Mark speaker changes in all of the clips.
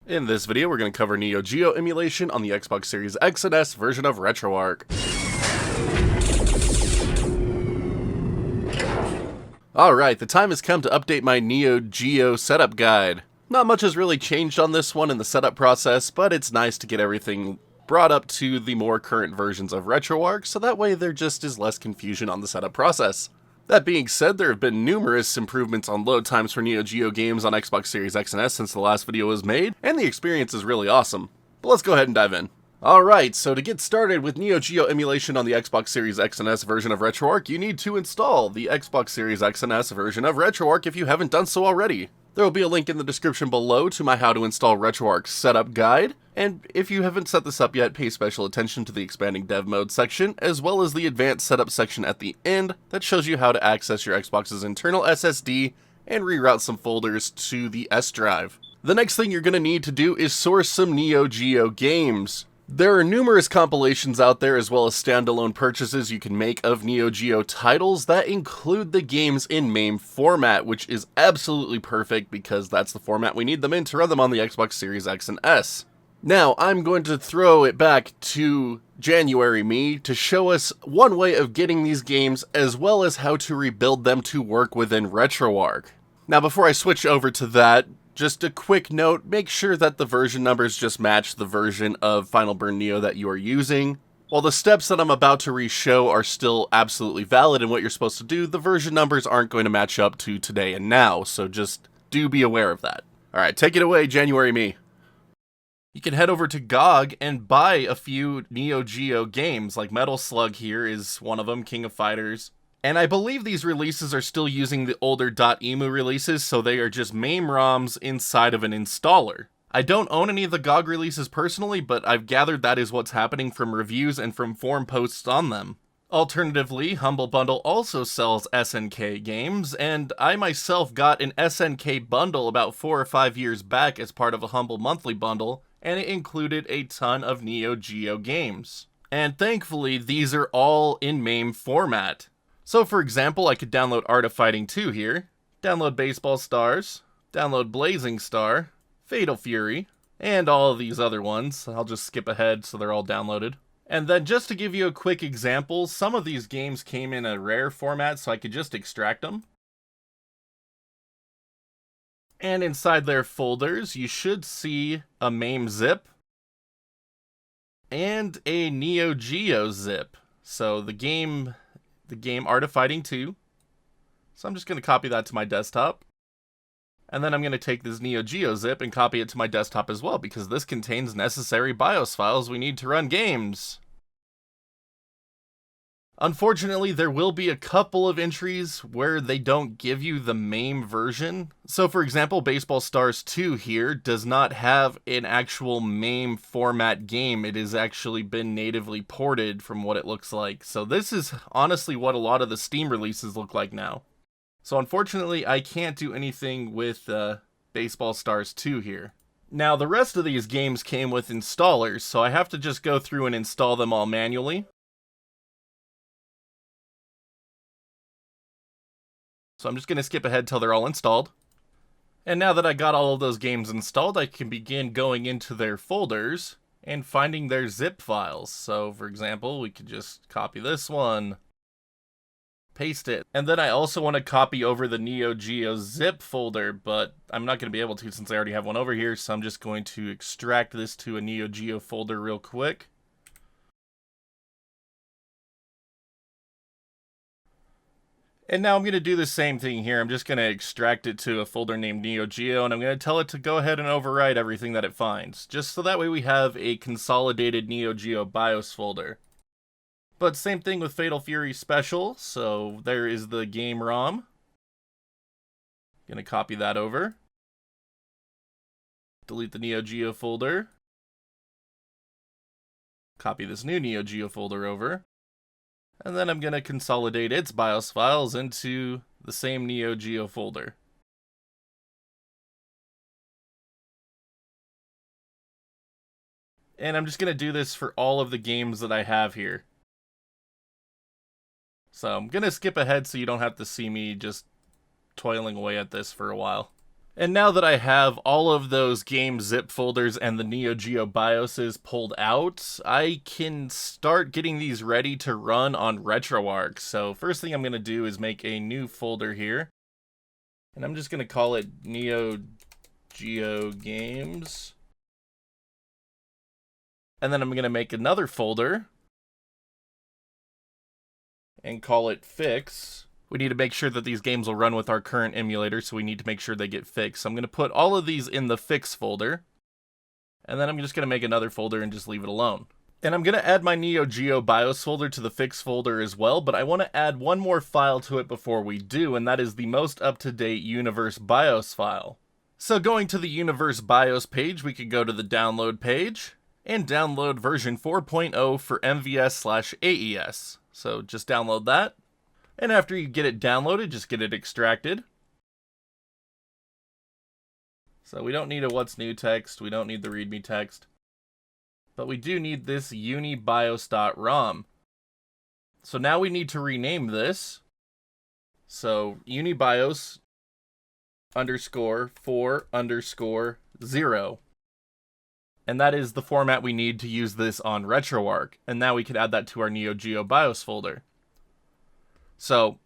Speaker 1: In this video, we're going to cover NeoGeo emulation on the Xbox Series X and S version of Retroarch. Alright, the time has come to update my NeoGeo setup guide. Not much has really changed on this one in the setup process, but it's nice to get everything brought up to the more current versions of Retroarch, so that way there just is less confusion on the setup process. That being said, there have been numerous improvements on load times for NeoGeo games on Xbox Series X and S since the last video was made, and the experience is really awesome. But let's go ahead and dive in. Alright, so to get started with NeoGeo emulation on the Xbox Series X and S version of Retroarch, you need to install the Xbox Series X and S version of Retroarch if you haven't done so already. There will be a link in the description below to my how to install Retroarch setup guide, and if you haven't set this up yet, pay special attention to the expanding dev mode section, as well as the advanced setup section at the end that shows you how to access your Xbox's internal SSD and reroute some folders to the S drive. The next thing you're going to need to do is source some NeoGeo games. There are numerous compilations out there as well as standalone purchases you can make of NeoGeo titles that include the games in MAME format, which is absolutely perfect because that's the format we need them in to run them on the Xbox Series X and S. Now, I'm going to throw it back to January me to show us one way of getting these games as well as how to rebuild them to work within Retroarch. Now, before I switch over to that, just a quick note, make sure that the version numbers just match the version of Final Burn Neo that you are using. While the steps that I'm about to re-show are still absolutely valid in what you're supposed to do, the version numbers aren't going to match up to today and now, so just do be aware of that. Alright, take it away, January me. You can head over to GOG and buy a few NeoGeo games, like Metal Slug here is one of them, King of Fighters. And I believe these releases are still using the older .emu releases, so they are just MAME ROMs inside of an installer. I don't own any of the GOG releases personally, but I've gathered that is what's happening from reviews and from forum posts on them. Alternatively, Humble Bundle also sells SNK games, and I myself got an SNK bundle about 4 or 5 years back as part of a Humble monthly bundle, and it included a ton of NeoGeo games. And thankfully, these are all in MAME format. So for example, I could download Art of Fighting 2 here, download Baseball Stars, download Blazing Star, Fatal Fury, and all of these other ones. I'll just skip ahead so they're all downloaded. And then just to give you a quick example, some of these games came in a rare format, so I could just extract them. And inside their folders, you should see a MAME zip and a NeoGeo zip. So the game Art of Fighting 2. So I'm just going to copy that to my desktop. And then I'm going to take this NeoGeo zip and copy it to my desktop as well, because this contains necessary BIOS files we need to run games. Unfortunately, there will be a couple of entries where they don't give you the MAME version. So for example, Baseball Stars 2 here does not have an actual MAME format game. It has actually been natively ported from what it looks like. So this is honestly what a lot of the Steam releases look like now. So unfortunately, I can't do anything with Baseball Stars 2 here. Now, the rest of these games came with installers, so I have to just go through and install them all manually. So I'm just going to skip ahead till they're all installed. And now that I got all of those games installed, I can begin going into their folders and finding their zip files. So for example, we could just copy this one, paste it. And then I also want to copy over the NeoGeo zip folder, but I'm not going to be able to since I already have one over here. So I'm just going to extract this to a NeoGeo folder real quick. And now I'm going to do the same thing here. I'm just going to extract it to a folder named NeoGeo, and I'm going to tell it to go ahead and overwrite everything that it finds, just so that way we have a consolidated NeoGeo BIOS folder. But same thing with Fatal Fury Special, so there is the game ROM. Going to copy that over. Delete the NeoGeo folder. Copy this new NeoGeo folder over. And then I'm going to consolidate its BIOS files into the same NeoGeo folder. And I'm just going to do this for all of the games that I have here. So I'm going to skip ahead so you don't have to see me just toiling away at this for a while. And now that I have all of those game zip folders and the NeoGeo BIOSes pulled out, I can start getting these ready to run on Retroarch. So first thing I'm going to do is make a new folder here. And I'm just going to call it NeoGeo Games. And then I'm going to make another folder and call it Fix. We need to make sure that these games will run with our current emulator, so we need to make sure they get fixed. So I'm going to put all of these in the Fix folder. And then I'm just going to make another folder and just leave it alone. And I'm going to add my NeoGeo BIOS folder to the Fix folder as well, but I want to add one more file to it before we do, and that is the most up-to-date Universe BIOS file. So going to the Universe BIOS page, we could go to the download page and download version 4.0 for MVS/AES. So just download that. And after you get it downloaded, just get it extracted. So we don't need a what's new text, we don't need the readme text. But we do need this unibios.rom. So now we need to rename this. So unibios _4_0. And that is the format we need to use this on Retroarch. And now we can add that to our NeoGeo BIOS folder. So,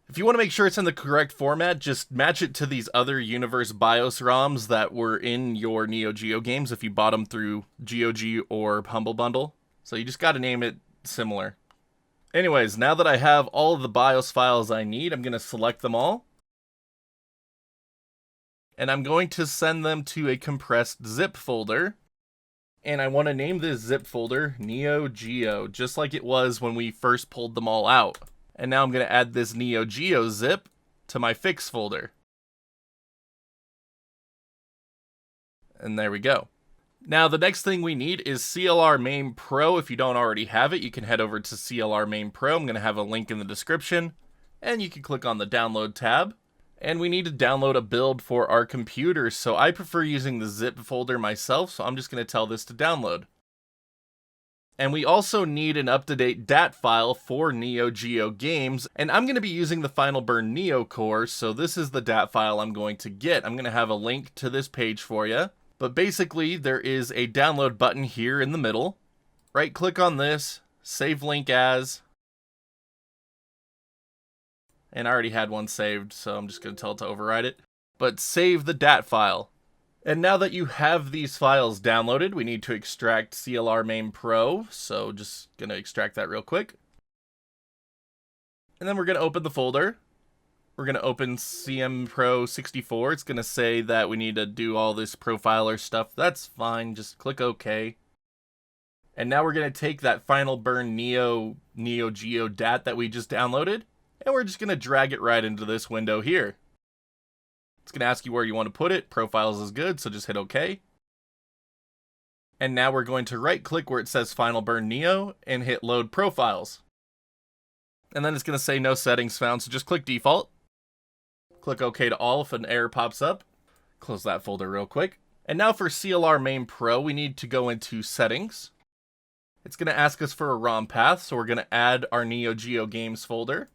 Speaker 1: if you want to make sure it's in the correct format, just match it to these other Universe BIOS ROMs that were in your NeoGeo games if you bought them through GOG or Humble Bundle. So you just got to name it similar. Anyways, now that I have all of the BIOS files I need, I'm going to select them all. And I'm going to send them to a compressed zip folder. And I want to name this zip folder NeoGeo, just like it was when we first pulled them all out. And now I'm going to add this NeoGeo zip to my Fix folder. And there we go. Now the next thing we need is CLR Main Pro. If you don't already have it, you can head over to CLR Main Pro. I'm going to have a link in the description. And you can click on the download tab. And we need to download a build for our computer. So I prefer using the zip folder myself, so I'm just going to tell this to download. And we also need an up-to-date DAT file for NeoGeo games, and I'm going to be using the Final Burn Neo core, so this is the DAT file I'm going to get. I'm going to have a link to this page for you, but basically there is a download button here in the middle. Right-click on this, save link as, and I already had one saved, so I'm just going to tell it to override it, but save the DAT file. And now that you have these files downloaded, we need to extract CLR Main Pro. So just going to extract that real quick. And then we're going to open the folder. We're going to open CM Pro 64. It's going to say that we need to do all this profiler stuff. That's fine. Just click OK. And now we're going to take that Final Burn NeoGeo DAT that we just downloaded. And we're just going to drag it right into this window here. It's going to ask you where you want to put it. Profiles is good, so just hit OK. And now we're going to right-click where it says Final Burn Neo and hit Load Profiles. And then it's going to say No Settings Found, so just click Default. Click OK to all if an error pops up. Close that folder real quick. And now for CLR Main Pro, we need to go into Settings. It's going to ask us for a ROM path, so we're going to add our NeoGeo Games folder.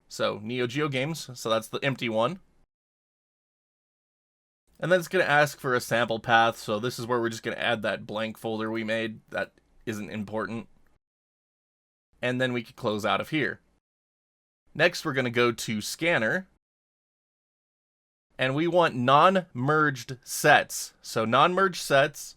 Speaker 1: So NeoGeo Games, so that's the empty one. And then it's going to ask for a sample path, so this is where we're just going to add that blank folder we made. That isn't important. And then we can close out of here. Next, we're going to go to Scanner. And we want non-merged sets. So non-merged sets.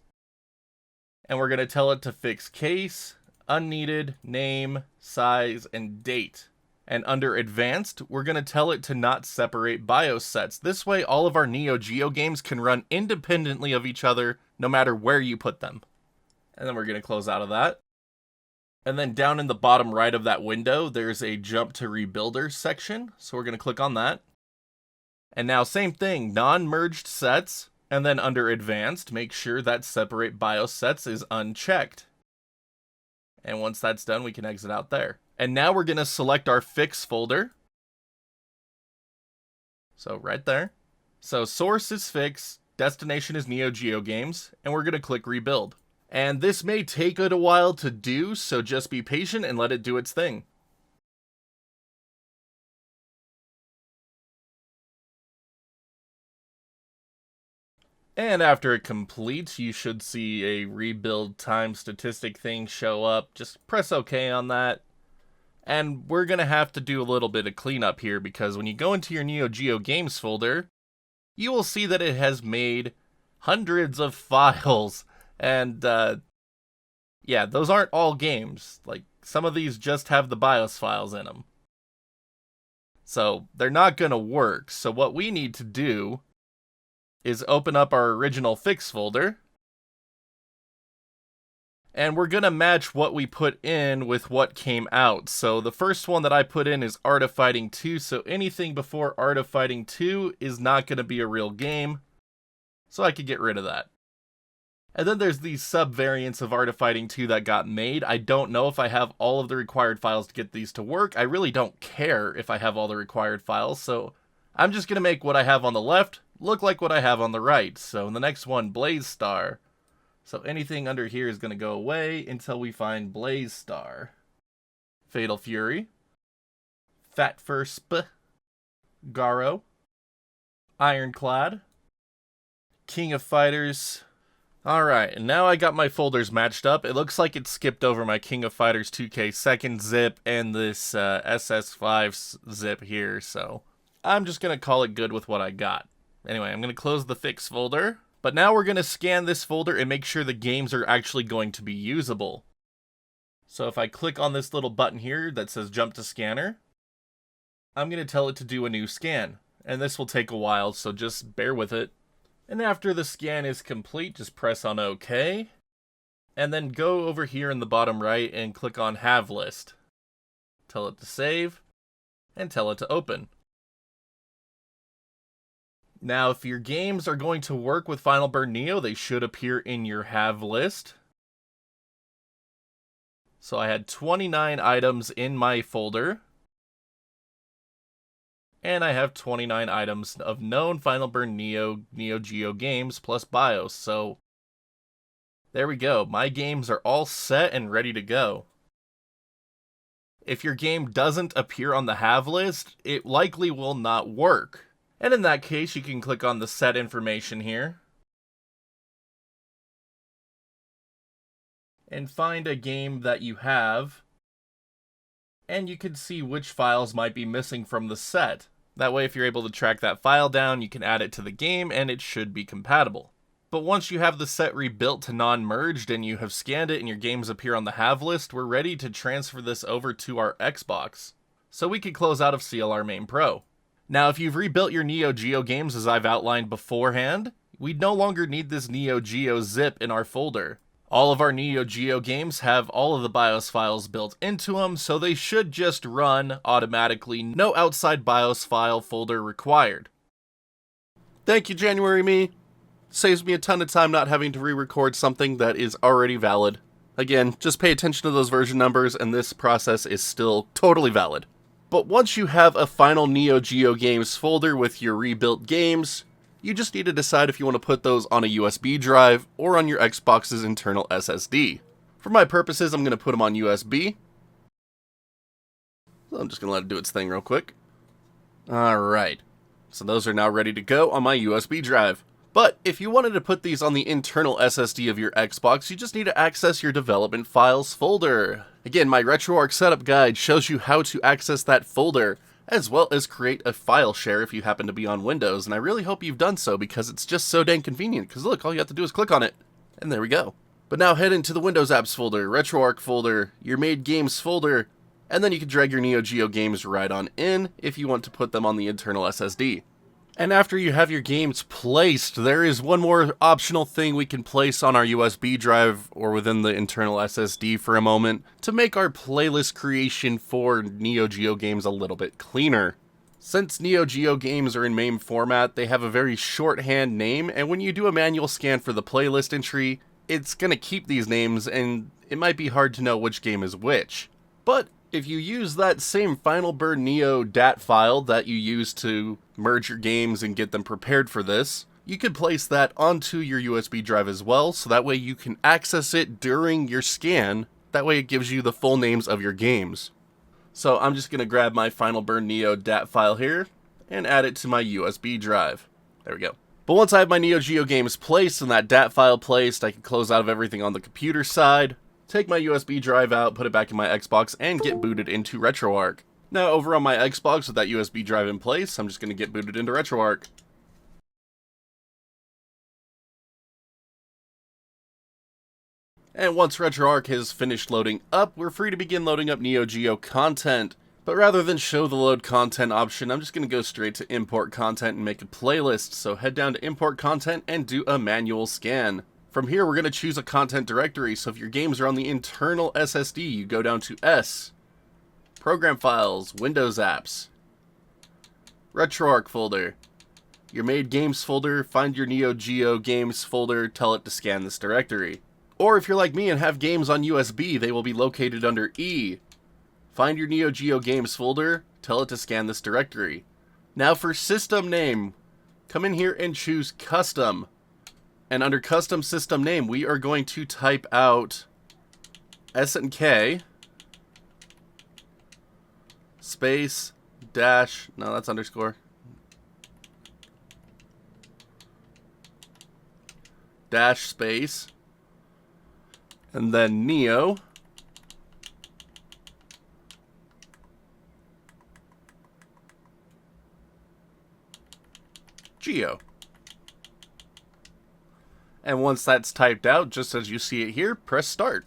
Speaker 1: And we're going to tell it to fix case, unneeded, name, size, and date. And under Advanced, we're going to tell it to not separate BIOS sets. This way, all of our NeoGeo games can run independently of each other, no matter where you put them. And then we're going to close out of that. And then down in the bottom right of that window, there's a Jump to Rebuilder section. So we're going to click on that. And now, same thing, non-merged sets. And then under Advanced, make sure that Separate BIOS Sets is unchecked. And once that's done, we can exit out there. And now we're going to select our Fix folder. So right there. So source is Fix, destination is NeoGeo Games, and we're going to click Rebuild. And this may take it a while to do, so just be patient and let it do its thing. And after it completes, you should see a rebuild time statistic thing show up. Just press OK on that. And we're going to have to do a little bit of cleanup here, because when you go into your NeoGeo Games folder, you will see that it has made hundreds of files. And yeah, those aren't all games. Like, some of these just have the BIOS files in them. So they're not going to work. So what we need to do is open up our original fix folder, and we're going to match what we put in with what came out. So the first one that I put in is Art of Fighting 2, so anything before Art of Fighting 2 is not going to be a real game, so I could get rid of that. And then there's these sub-variants of Art of Fighting 2 that got made. I don't know if I have all of the required files to get these to work. I really don't care if I have all the required files, so I'm just going to make what I have on the left look like what I have on the right. So in the next one, Blaze Star. So anything under here is going to go away until we find Blaze Star. Fatal Fury. Fat Fur Sp. Garo. Ironclad. King of Fighters. Alright, and now I got my folders matched up. It looks like it skipped over my King of Fighters 2K second zip and this SS5 zip here, so I'm just going to call it good with what I got. Anyway, I'm going to close the fix folder, but now we're going to scan this folder and make sure the games are actually going to be usable. So if I click on this little button here that says jump to scanner, I'm going to tell it to do a new scan, and this will take a while, so just bear with it. And after the scan is complete, just press on OK, and then go over here in the bottom right and click on Have List. Tell it to save, and tell it to open. Now, if your games are going to work with Final Burn Neo, they should appear in your Have list. So I had 29 items in my folder. And I have 29 items of known Final Burn NeoGeo games plus BIOS. So there we go. My games are all set and ready to go. If your game doesn't appear on the Have list, it likely will not work. And in that case, you can click on the set information here and find a game that you have, and you can see which files might be missing from the set. That way, if you're able to track that file down, you can add it to the game and it should be compatible. But once you have the set rebuilt to non-merged and you have scanned it and your games appear on the Have list, we're ready to transfer this over to our Xbox, so we can close out of CLR Main Pro. Now, if you've rebuilt your NeoGeo games as I've outlined beforehand, we no longer need this NeoGeo zip in our folder. All of our NeoGeo games have all of the BIOS files built into them, so they should just run automatically, no outside BIOS file folder required. Thank you, January Me. Saves me a ton of time not having to re-record something that is already valid. Again, just pay attention to those version numbers and this process is still totally valid. But once you have a final NeoGeo games folder with your rebuilt games, you just need to decide if you want to put those on a USB drive or on your Xbox's internal SSD. For my purposes, I'm going to put them on USB. So I'm just going to let it do its thing real quick. Alright, so those are now ready to go on my USB drive. But if you wanted to put these on the internal SSD of your Xbox, you just need to access your development files folder. Again, my Retroarch setup guide shows you how to access that folder, as well as create a file share if you happen to be on Windows, and I really hope you've done so because it's just so dang convenient, because look, all you have to do is click on it, and there we go. But now head into the Windows Apps folder, Retroarch folder, your Made Games folder, and then you can drag your NeoGeo games right on in if you want to put them on the internal SSD. And after you have your games placed, there is one more optional thing we can place on our USB drive or within the internal SSD for a moment to make our playlist creation for NeoGeo games a little bit cleaner. Since NeoGeo games are in MAME format, they have a very shorthand name, and when you do a manual scan for the playlist entry, it's going to keep these names and it might be hard to know which game is which. But if you use that same Final Burn Neo DAT file that you use to merge your games and get them prepared for this, you could place that onto your USB drive as well, so that way you can access it during your scan. That way it gives you the full names of your games. So I'm just going to grab my Final Burn Neo DAT file here and add it to my USB drive. There we go. But once I have my NeoGeo games placed and that DAT file placed, I can close out of everything on the computer side, take my USB drive out, put it back in my Xbox, and get booted into Retroarch. Now over on my Xbox with that USB drive in place, I'm just going to get booted into Retroarch. And once Retroarch has finished loading up, we're free to begin loading up NeoGeo content. But rather than show the load content option, I'm just going to go straight to import content and make a playlist. So head down to import content and do a manual scan. From here, we're going to choose a content directory. So if your games are on the internal SSD, you go down to S, Program Files, Windows Apps, Retroarch folder, your Made Games folder, find your NeoGeo Games folder, tell it to scan this directory. Or if you're like me and have games on USB, they will be located under E. Find your NeoGeo Games folder, tell it to scan this directory. Now for system name, come in here and choose Custom. And under Custom System Name, we are going to type out S&K space dash, no, that's underscore, dash space, and then Neo Geo. And once that's typed out, just as you see it here, press start.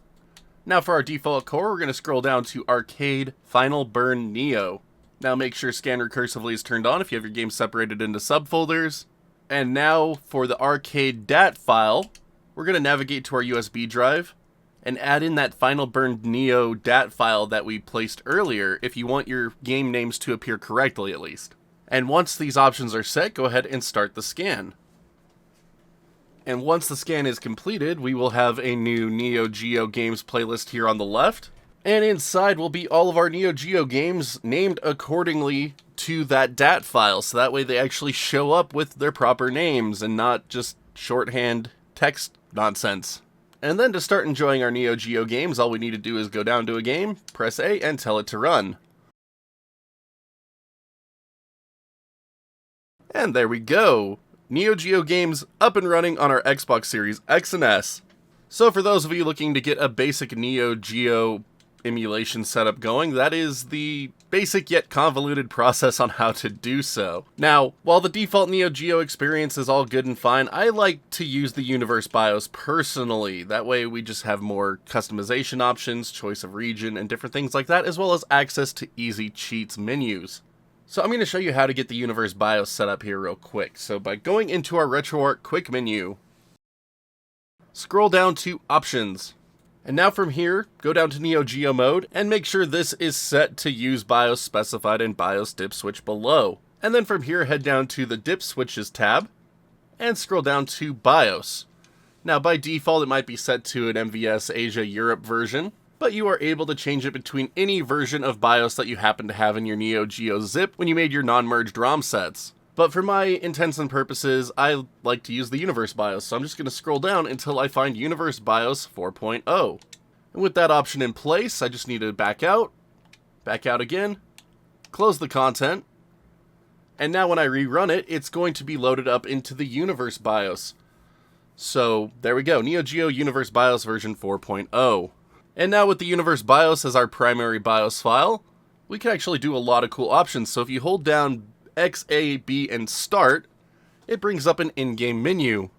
Speaker 1: Now for our default core, we're going to scroll down to Arcade Final Burn Neo. Now make sure Scan Recursively is turned on if you have your game separated into subfolders. And now for the Arcade DAT file, we're going to navigate to our USB drive and add in that Final Burn Neo DAT file that we placed earlier if you want your game names to appear correctly at least. And once these options are set, go ahead and start the scan. And once the scan is completed, we will have a new NeoGeo games playlist here on the left. And inside will be all of our NeoGeo games named accordingly to that DAT file. So that way they actually show up with their proper names and not just shorthand text nonsense. And then to start enjoying our NeoGeo games, all we need to do is go down to a game, press A, and tell it to run. And there we go! NeoGeo games up and running on our Xbox Series X and S. So for those of you looking to get a basic NeoGeo emulation setup going, that is the basic yet convoluted process on how to do so. Now, while the default NeoGeo experience is all good and fine, I like to use the Universe BIOS personally. That way we just have more customization options, choice of region, and different things like that, as well as access to easy cheats menus. So I'm going to show you how to get the Universe BIOS set up here real quick. So by going into our Retroarch quick menu, scroll down to Options. And now from here, go down to NeoGeo mode and make sure this is set to use BIOS specified in BIOS dip switch below. And then from here, head down to the dip switches tab and scroll down to BIOS. Now by default, it might be set to an MVS Asia Europe version, but you are able to change it between any version of BIOS that you happen to have in your NeoGeo zip when you made your non-merged ROM sets. But for my intents and purposes, I like to use the Universe BIOS, so I'm just going to scroll down until I find Universe BIOS 4.0. And with that option in place, I just need to back out again, close the content, and now when I rerun it, it's going to be loaded up into the Universe BIOS. So there we go, NeoGeo Universe BIOS version 4.0. And now with the Universe BIOS as our primary BIOS file, we can actually do a lot of cool options. So if you hold down X, A, B, and Start, it brings up an in-game menu.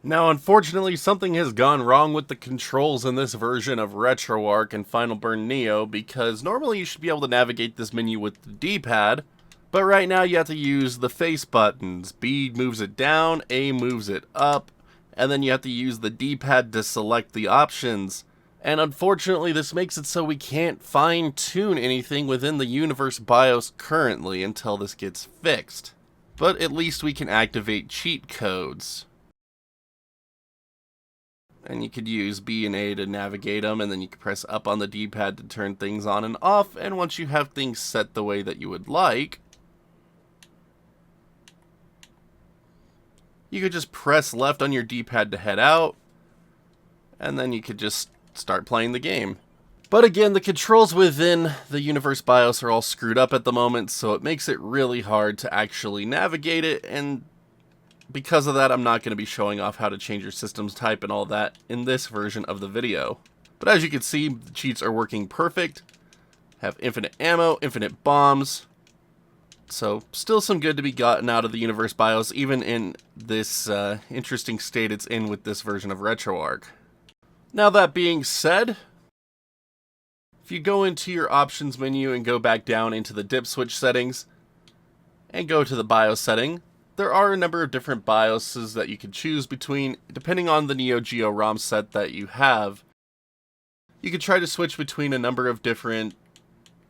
Speaker 1: Now unfortunately, something has gone wrong with the controls in this version of Retroarch and Final Burn Neo, because normally you should be able to navigate this menu with the D-pad, but right now you have to use the face buttons. B moves it down, A moves it up, and then you have to use the D-pad to select the options. And unfortunately, this makes it so we can't fine-tune anything within the Universe BIOS currently until this gets fixed. But at least we can activate cheat codes. And you could use B and A to navigate them, and then you can press up on the D-pad to turn things on and off, and once you have things set the way that you would like, you could just press left on your D-pad to head out, and then you could just start playing the game. But again, the controls within the Universe BIOS are all screwed up at the moment, so it makes it really hard to actually navigate it, and because of that, I'm not going to be showing off how to change your system's type and all that in this version of the video. But as you can see, the cheats are working perfect. Have infinite ammo, infinite bombs. So still some good to be gotten out of the universe BIOS, even in this interesting state it's in with this version of Retroarch. Now that being said, if you go into your options menu and go back down into the dip switch settings and go to the BIOS setting, there are a number of different BIOSes that you can choose between depending on the NeoGeo ROM set that you have. You could try to switch between a number of different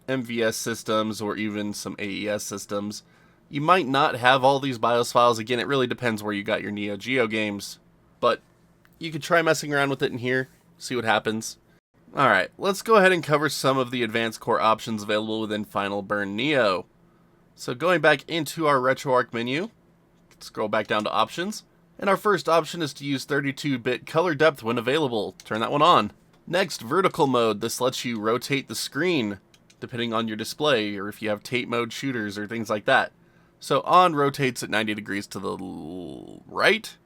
Speaker 1: MVS systems or even some AES systems. You might not have all these BIOS files. Again, it really depends where you got your NeoGeo games, but you could try messing around with it in here, see what happens. Alright, let's go ahead and cover some of the advanced core options available within Final Burn Neo. So going back into our Retroarch menu, scroll back down to options, and our first option is to use 32-bit color depth when available. Turn that one on. Next, vertical mode. This lets you rotate the screen depending on your display, or if you have tape mode shooters or things like that. So on rotates at 90 degrees to the right,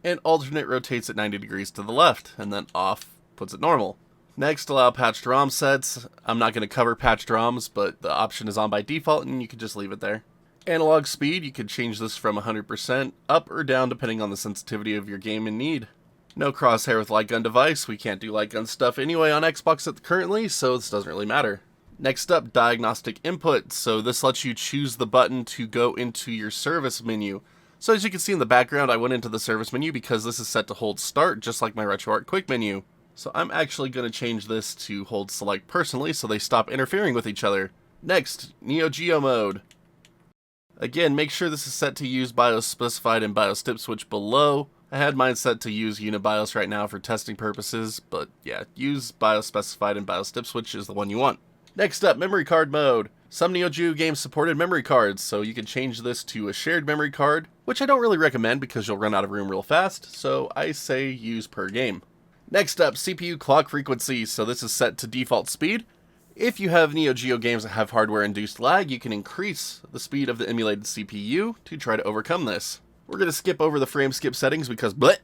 Speaker 1: and alternate rotates at 90 degrees to the left, and then off puts it normal. Next, allow patched ROM sets. I'm not going to cover patched ROMs, but the option is on by default, and you can just leave it there. Analog speed, you could change this from 100% up or down depending on the sensitivity of your game and need. No crosshair with light gun device. We can't do light gun stuff anyway on Xbox currently, so this doesn't really matter. Next up, diagnostic input. So this lets you choose the button to go into your service menu. So as you can see in the background, I went into the service menu because this is set to hold start, just like my Retroarch quick menu. So I'm actually going to change this to hold select personally so they stop interfering with each other. Next, NeoGeo mode. Again, make sure this is set to use BIOS specified in BIOS dip switch below. I had mine set to use UniBIOS right now for testing purposes, but yeah, use BIOS specified in BIOS dip switch is the one you want. Next up, memory card mode. Some NeoGeo games supported memory cards, so you can change this to a shared memory card, which I don't really recommend because you'll run out of room real fast, so I say use per game. Next up, CPU clock frequency. So this is set to default speed. If you have NeoGeo games that have hardware-induced lag, you can increase the speed of the emulated CPU to try to overcome this. We're going to skip over the frame skip settings because bleh,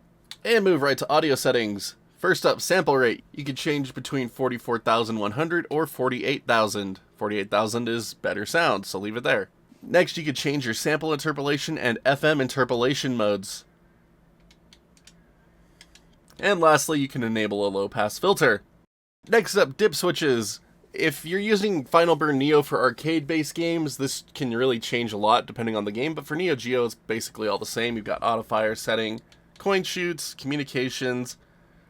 Speaker 1: and move right to audio settings. First up, sample rate. You can change between 44,100 or 48,000. 48,000 is better sound, so leave it there. Next, you can change your sample interpolation and FM interpolation modes. And lastly, you can enable a low-pass filter. Next up, dip switches. If you're using Final Burn Neo for arcade-based games, this can really change a lot depending on the game, but for NeoGeo, it's basically all the same. You've got auto-fire setting, coin shoots, communications,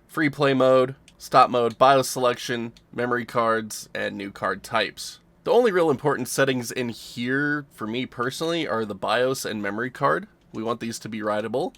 Speaker 1: free play mode, stop mode, BIOS selection, memory cards, and new card types. The only real important settings in here, for me personally, are the BIOS and memory card. We want these to be writable.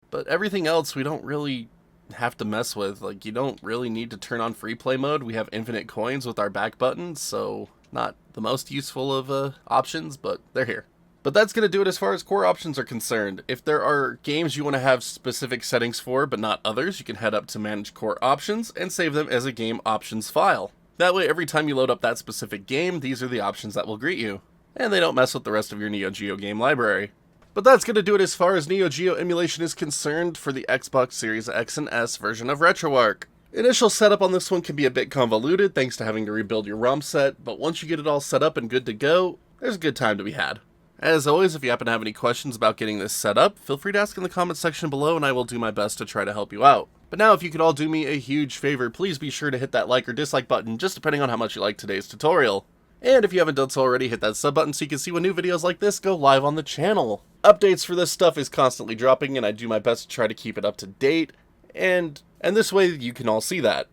Speaker 1: But everything else we don't really have to mess with. Like, you don't really need to turn on free play mode. We have infinite coins with our back buttons, so not the most useful of options, but they're here. But that's going to do it as far as core options are concerned. If there are games you want to have specific settings for, but not others, you can head up to Manage Core Options and save them as a game options file. That way, every time you load up that specific game, these are the options that will greet you. And they don't mess with the rest of your NeoGeo game library. But that's going to do it as far as NeoGeo emulation is concerned for the Xbox Series X and S version of Retroarch. Initial setup on this one can be a bit convoluted thanks to having to rebuild your ROM set, but once you get it all set up and good to go, there's a good time to be had. As always, if you happen to have any questions about getting this set up, feel free to ask in the comments section below and I will do my best to try to help you out. But now, if you could all do me a huge favor, please be sure to hit that like or dislike button, just depending on how much you like today's tutorial. And if you haven't done so already, hit that sub button so you can see when new videos like this go live on the channel. Updates for this stuff is constantly dropping, and I do my best to try to keep it up to date, and this way you can all see that.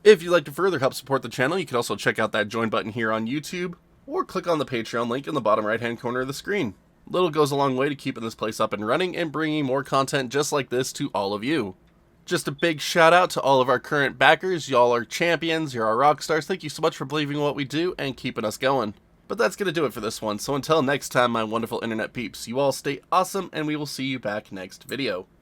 Speaker 1: If you'd like to further help support the channel, you can also check out that join button here on YouTube, or click on the Patreon link in the bottom right hand corner of the screen. Little goes a long way to keeping this place up and running and bringing more content just like this to all of you. Just a big shout out to all of our current backers. Y'all are champions, you're our rock stars. Thank you so much for believing in what we do and keeping us going. But that's going to do it for this one, so until next time, my wonderful internet peeps, you all stay awesome, and we will see you back next video.